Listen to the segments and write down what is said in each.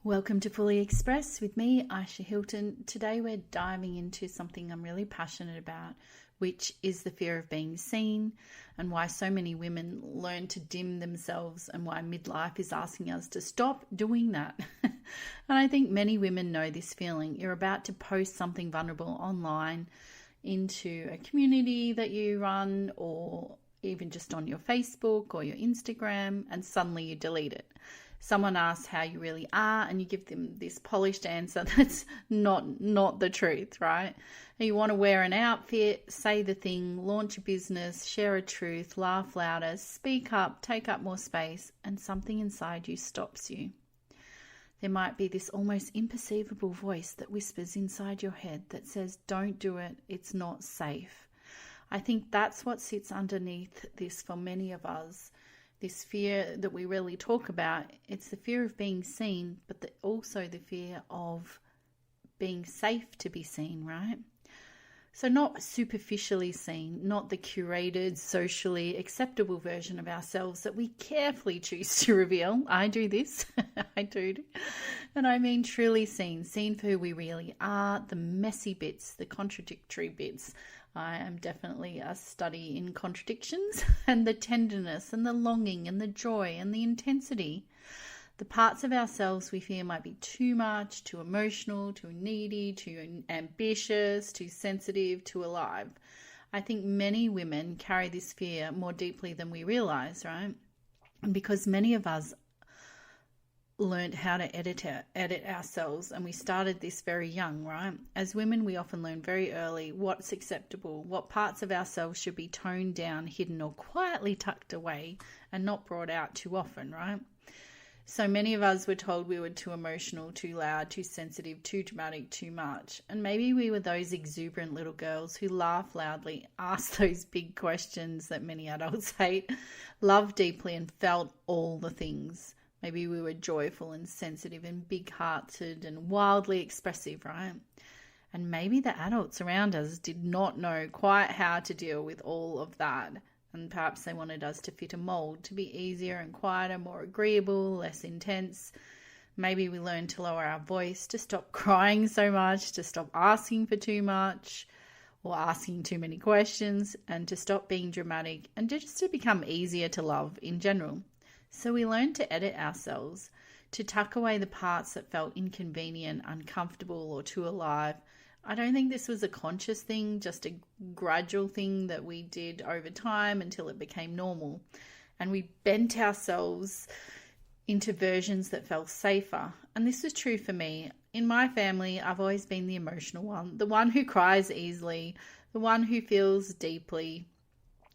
Welcome to Fully Express with me, Aisha Hilton. Today we're diving into something I'm really passionate about, which is the fear of being seen and why so many women learn to dim themselves and why midlife is asking us to stop doing that. And I think many women know this feeling. You're about to post something vulnerable online into a community that you run or even just on your Facebook or your Instagram, and suddenly you delete it. Someone asks how you really are and you give them this polished answer that's not the truth, right? And you want to wear an outfit, say the thing, launch a business, share a truth, laugh louder, speak up, take up more space, and something inside you stops you. There might be this almost imperceivable voice that whispers inside your head that says, don't do it, it's not safe. I think that's what sits underneath this for many of us. This fear that we really talk about, it's the fear of being seen, but also the fear of being safe to be seen, right? So not superficially seen, not the curated, socially acceptable version of ourselves that we carefully choose to reveal. I do this, I do. And I mean truly seen for who we really are, the messy bits, the contradictory bits. I am definitely a study in contradictions and the tenderness and the longing and the joy and the intensity. The parts of ourselves we fear might be too much, too emotional, too needy, too ambitious, too sensitive, too alive. I think many women carry this fear more deeply than we realize, right? And because many of us learned how to edit ourselves, and we started this very young, right? As women, we often learn very early what's acceptable, what parts of ourselves should be toned down, hidden, or quietly tucked away and not brought out too often, right? So many of us were told we were too emotional, too loud, too sensitive, too dramatic, too much. And maybe we were those exuberant little girls who laugh loudly, ask those big questions that many adults hate, loved deeply and felt all the things. Maybe we were joyful and sensitive and big-hearted and wildly expressive, right? And maybe the adults around us did not know quite how to deal with all of that. And perhaps they wanted us to fit a mold, to be easier and quieter, more agreeable, less intense. Maybe we learned to lower our voice, to stop crying so much, to stop asking for too much or asking too many questions, and to stop being dramatic and just to become easier to love in general. So we learned to edit ourselves, to tuck away the parts that felt inconvenient, uncomfortable, or too alive. I don't think this was a conscious thing, just a gradual thing that we did over time until it became normal. And we bent ourselves into versions that felt safer. And this was true for me. In my family, I've always been the emotional one, the one who cries easily, the one who feels deeply.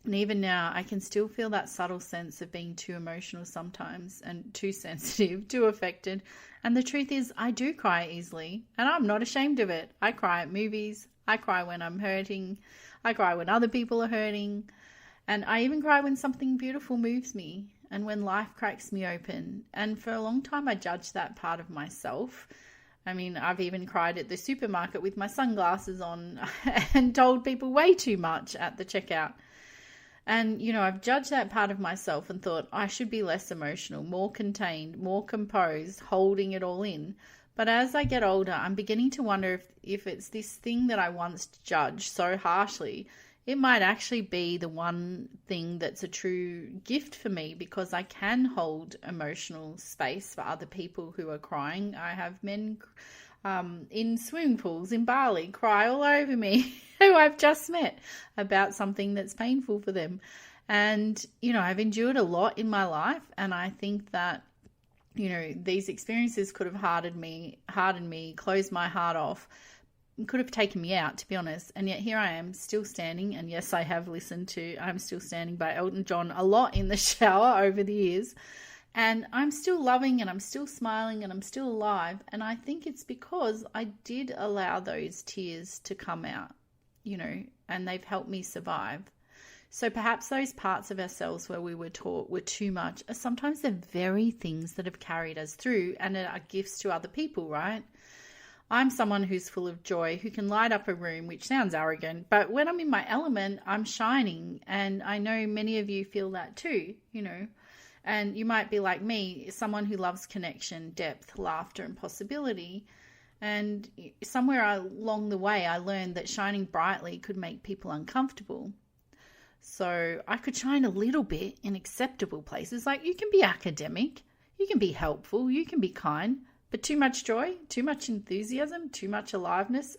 And even now, I can still feel that subtle sense of being too emotional sometimes and too sensitive, too affected. And the truth is, I do cry easily, and I'm not ashamed of it. I cry at movies. I cry when I'm hurting. I cry when other people are hurting. And I even cry when something beautiful moves me and when life cracks me open. And for a long time, I judged that part of myself. I mean, I've even cried at the supermarket with my sunglasses on and told people way too much at the checkout. And, I've judged that part of myself and thought I should be less emotional, more contained, more composed, holding it all in. But as I get older, I'm beginning to wonder if it's this thing that I once judged so harshly, it might actually be the one thing that's a true gift for me, because I can hold emotional space for other people who are crying. I have men in swimming pools in Bali cry all over me who I've just met about something that's painful for them. And, I've endured a lot in my life, and I think that, these experiences could have hardened me, closed my heart off, could have taken me out, to be honest. And yet here I am still standing. And yes, I have listened to I'm Still Standing by Elton John a lot in the shower over the years. And I'm still loving and I'm still smiling and I'm still alive. And I think it's because I did allow those tears to come out, and they've helped me survive. So perhaps those parts of ourselves where we were taught were too much are sometimes the very things that have carried us through and are gifts to other people, right? I'm someone who's full of joy, who can light up a room, which sounds arrogant, but when I'm in my element, I'm shining. And I know many of you feel that too, And you might be like me, someone who loves connection, depth, laughter, and possibility. And somewhere along the way, I learned that shining brightly could make people uncomfortable. So I could shine a little bit in acceptable places. Like, you can be academic, you can be helpful, you can be kind, but too much joy, too much enthusiasm, too much aliveness,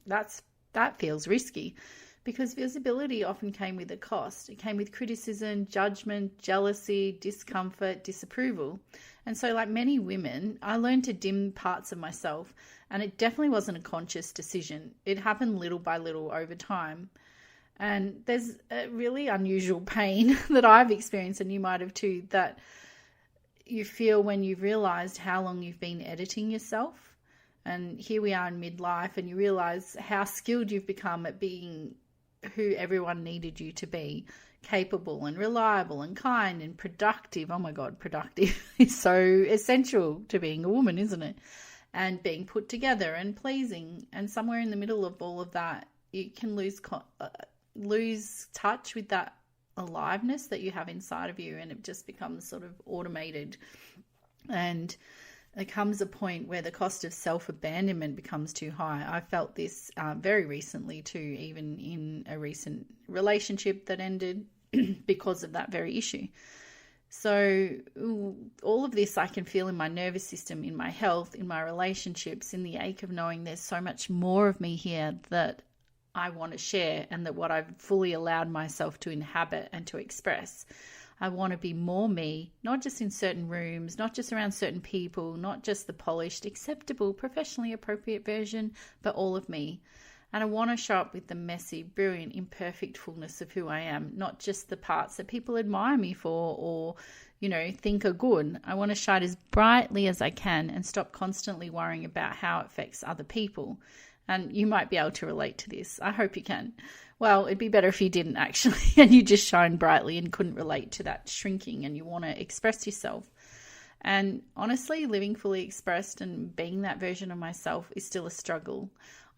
that feels risky, because visibility often came with a cost. It came with criticism, judgment, jealousy, discomfort, disapproval. And so, like many women, I learned to dim parts of myself, and it definitely wasn't a conscious decision. It happened little by little over time. And there's a really unusual pain that I've experienced, and you might have too, that you feel when you've realized how long you've been editing yourself. And here we are in midlife, and you realize how skilled you've become at being who everyone needed you to be: capable and reliable and kind and productive. Oh my God, productive is so essential to being a woman, isn't it? And being put together and pleasing. And somewhere in the middle of all of that, you can lose touch with that aliveness that you have inside of you, and it just becomes sort of automated. And there comes a point where the cost of self-abandonment becomes too high. I felt this very recently too, even in a recent relationship that ended because of that very issue. So all of this I can feel in my nervous system, in my health, in my relationships, in the ache of knowing there's so much more of me here that I want to share, and that what I've fully allowed myself to inhabit and to express. I want to be more me, not just in certain rooms, not just around certain people, not just the polished, acceptable, professionally appropriate version, but all of me. And I want to show up with the messy, brilliant, imperfect fullness of who I am, not just the parts that people admire me for or, think are good. I want to shine as brightly as I can and stop constantly worrying about how it affects other people. And you might be able to relate to this. I hope you can. Well, it'd be better if you didn't actually, and you just shine brightly and couldn't relate to that shrinking, and you want to express yourself. And honestly, living fully expressed and being that version of myself is still a struggle.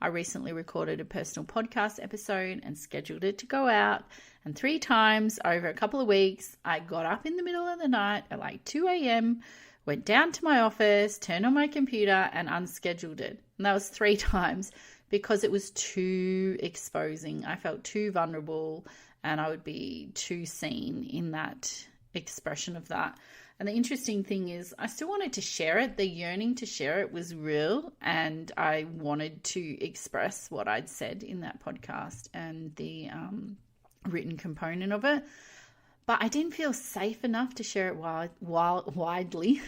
I recently recorded a personal podcast episode and scheduled it to go out. And 3 times over a couple of weeks, I got up in the middle of the night at like 2 a.m., went down to my office, turned on my computer and unscheduled it. And that was 3 times because it was too exposing. I felt too vulnerable, and I would be too seen in that expression of that. And the interesting thing is I still wanted to share it. The yearning to share it was real, and I wanted to express what I'd said in that podcast and the written component of it. But I didn't feel safe enough to share it widely.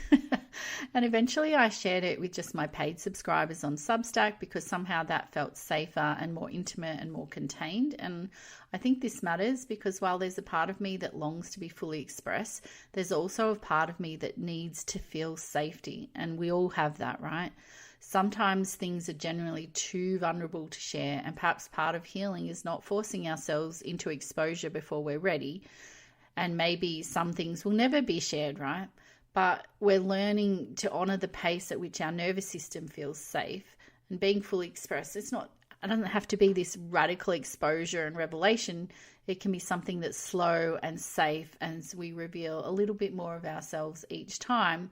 And eventually I shared it with just my paid subscribers on Substack, because somehow that felt safer and more intimate and more contained. And I think this matters because while there's a part of me that longs to be fully expressed, there's also a part of me that needs to feel safety. And we all have that, right? Sometimes things are generally too vulnerable to share, and perhaps part of healing is not forcing ourselves into exposure before we're ready. And maybe some things will never be shared, right? But we're learning to honor the pace at which our nervous system feels safe, and being fully expressed. It doesn't have to be this radical exposure and revelation. It can be something that's slow and safe, as we reveal a little bit more of ourselves each time,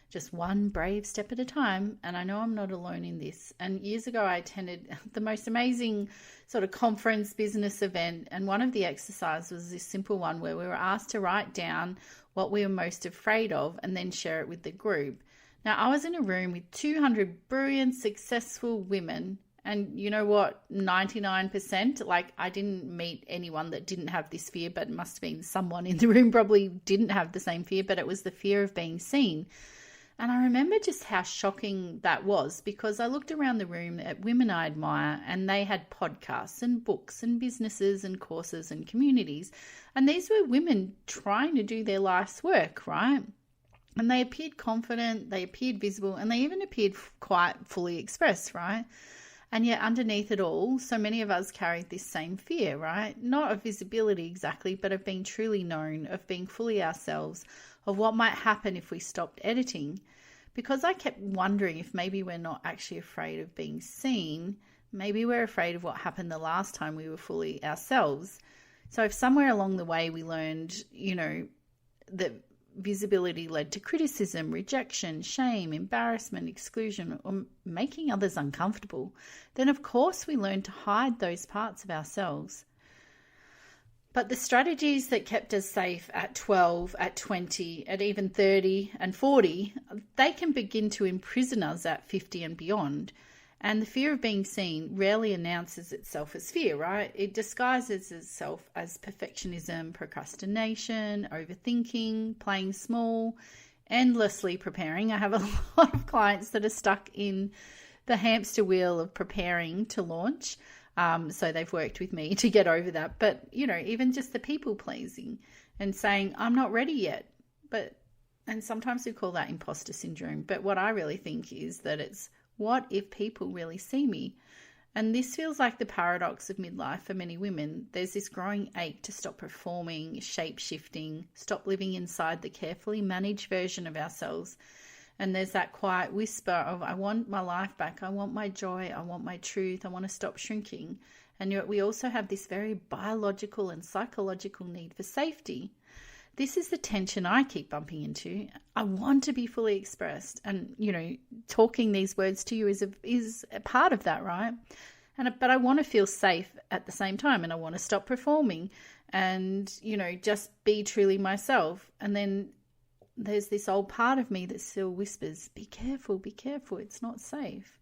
just one brave step at a time. And I know I'm not alone in this. And years ago, I attended the most amazing sort of conference business event. And one of the exercises was this simple one where we were asked to write down what we were most afraid of and then share it with the group. Now, I was in a room with 200 brilliant, successful women. And you know what? 99%, like, I didn't meet anyone that didn't have this fear, but it must have been someone in the room probably didn't have the same fear, but it was the fear of being seen. And I remember just how shocking that was, because I looked around the room at women I admire, and they had podcasts and books and businesses and courses and communities. And these were women trying to do their life's work, right? And they appeared confident, they appeared visible, and they even appeared quite fully expressed, right? And yet underneath it all, so many of us carried this same fear, right? Not of visibility exactly, but of being truly known, of being fully ourselves, of what might happen if we stopped editing. Because I kept wondering if maybe we're not actually afraid of being seen. Maybe we're afraid of what happened the last time we were fully ourselves. So if somewhere along the way we learned, that visibility led to criticism, rejection, shame, embarrassment, exclusion, or making others uncomfortable, then of course we learn to hide those parts of ourselves. But the strategies that kept us safe at 12, at 20, at even 30 and 40, they can begin to imprison us at 50 and beyond. And the fear of being seen rarely announces itself as fear, right? It disguises itself as perfectionism, procrastination, overthinking, playing small, endlessly preparing. I have a lot of clients that are stuck in the hamster wheel of preparing to launch. So they've worked with me to get over that. But, even just the people pleasing and saying, I'm not ready yet. And sometimes we call that imposter syndrome. But what I really think is that it's, what if people really see me? And this feels like the paradox of midlife for many women. There's this growing ache to stop performing, shape-shifting, stop living inside the carefully managed version of ourselves. And there's that quiet whisper of, I want my life back. I want my joy. I want my truth. I want to stop shrinking. And yet we also have this very biological and psychological need for safety. This is the tension I keep bumping into. I want to be fully expressed. And, talking these words to you is a part of that, right? But I want to feel safe at the same time. And I want to stop performing and, just be truly myself. And then there's this old part of me that still whispers, be careful, it's not safe.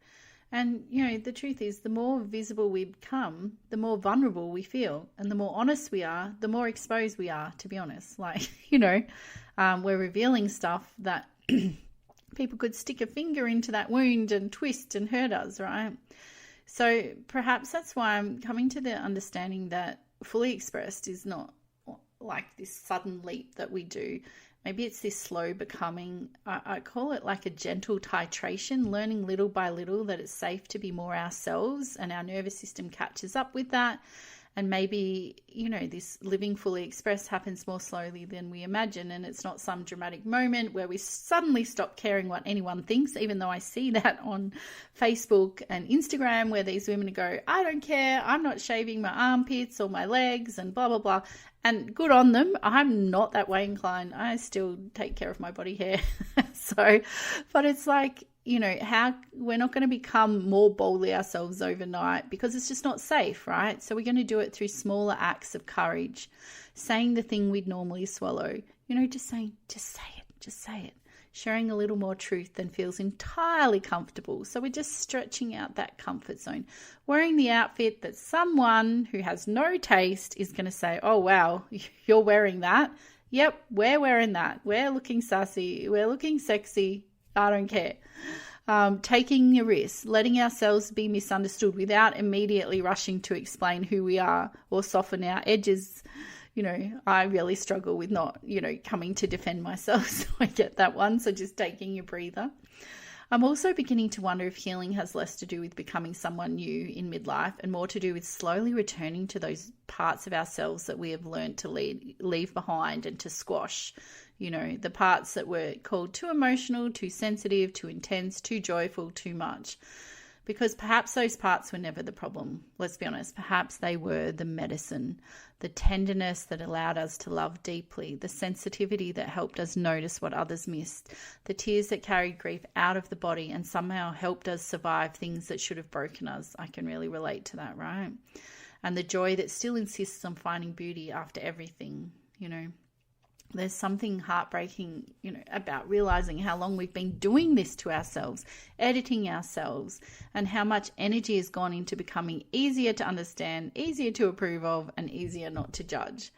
And, the truth is, the more visible we become, the more vulnerable we feel. And the more honest we are, the more exposed we are, to be honest. We're revealing stuff that people could stick a finger into that wound and twist and hurt us, right? So perhaps that's why I'm coming to the understanding that fully expressed is not like this sudden leap that we do. Maybe it's this slow becoming. I call it like a gentle titration, learning little by little that it's safe to be more ourselves, and our nervous system catches up with that. And maybe, this living fully expressed happens more slowly than we imagine. And it's not some dramatic moment where we suddenly stop caring what anyone thinks, even though I see that on Facebook and Instagram where these women go, I don't care. I'm not shaving my armpits or my legs and blah, blah, blah. And good on them. I'm not that way inclined. I still take care of my body hair. But it's like, how we're not going to become more boldly ourselves overnight because it's just not safe, right? So we're going to do it through smaller acts of courage, saying the thing we'd normally swallow, just say it, sharing a little more truth than feels entirely comfortable. So we're just stretching out that comfort zone, wearing the outfit that someone who has no taste is going to say, oh, wow, you're wearing that. Yep, we're wearing that. We're looking sassy. We're looking sexy. I don't care. Taking a risk, letting ourselves be misunderstood without immediately rushing to explain who we are or soften our edges. I really struggle with not, coming to defend myself. So I get that one. So just taking a breather. I'm also beginning to wonder if healing has less to do with becoming someone new in midlife and more to do with slowly returning to those parts of ourselves that we have learned to leave behind and to squash. The parts that were called too emotional, too sensitive, too intense, too joyful, too much. Because perhaps those parts were never the problem. Let's be honest. Perhaps they were the medicine, the tenderness that allowed us to love deeply, the sensitivity that helped us notice what others missed, the tears that carried grief out of the body and somehow helped us survive things that should have broken us. I can really relate to that, right? And the joy that still insists on finding beauty after everything, There's something heartbreaking, about realizing how long we've been doing this to ourselves, editing ourselves, and how much energy has gone into becoming easier to understand, easier to approve of, and easier not to judge.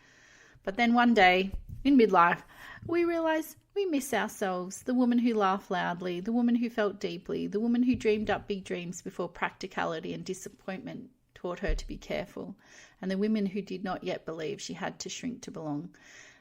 But then one day in midlife, we realize we miss ourselves, the woman who laughed loudly, the woman who felt deeply, the woman who dreamed up big dreams before practicality and disappointment taught her to be careful, and the women who did not yet believe she had to shrink to belong.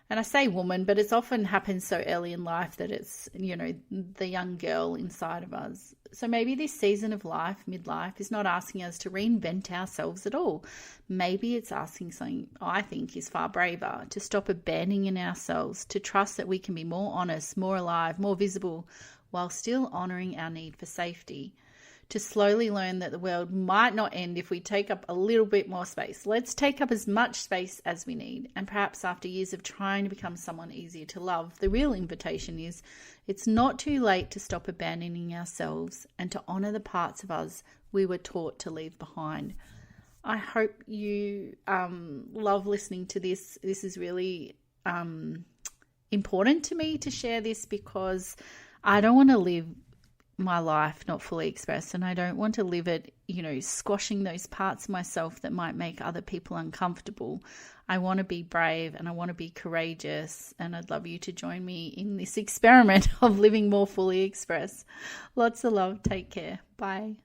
And I say woman, but it's often happens so early in life that it's, the young girl inside of us. So maybe this season of life, midlife, is not asking us to reinvent ourselves at all. Maybe it's asking something I think is far braver, to stop abandoning ourselves, to trust that we can be more honest, more alive, more visible, while still honouring our need for safety. to slowly learn that the world might not end if we take up a little bit more space. Let's take up as much space as we need. And perhaps after years of trying to become someone easier to love, the real invitation is it's not too late to stop abandoning ourselves and to honor the parts of us we were taught to leave behind. I hope you love listening to this. This is really important to me to share this, because I don't want to live my life not fully expressed, and I don't want to live it, squashing those parts of myself that might make other people uncomfortable. I want to be brave and I want to be courageous, and I'd love you to join me in this experiment of living more fully expressed. Lots of love. Take care. Bye.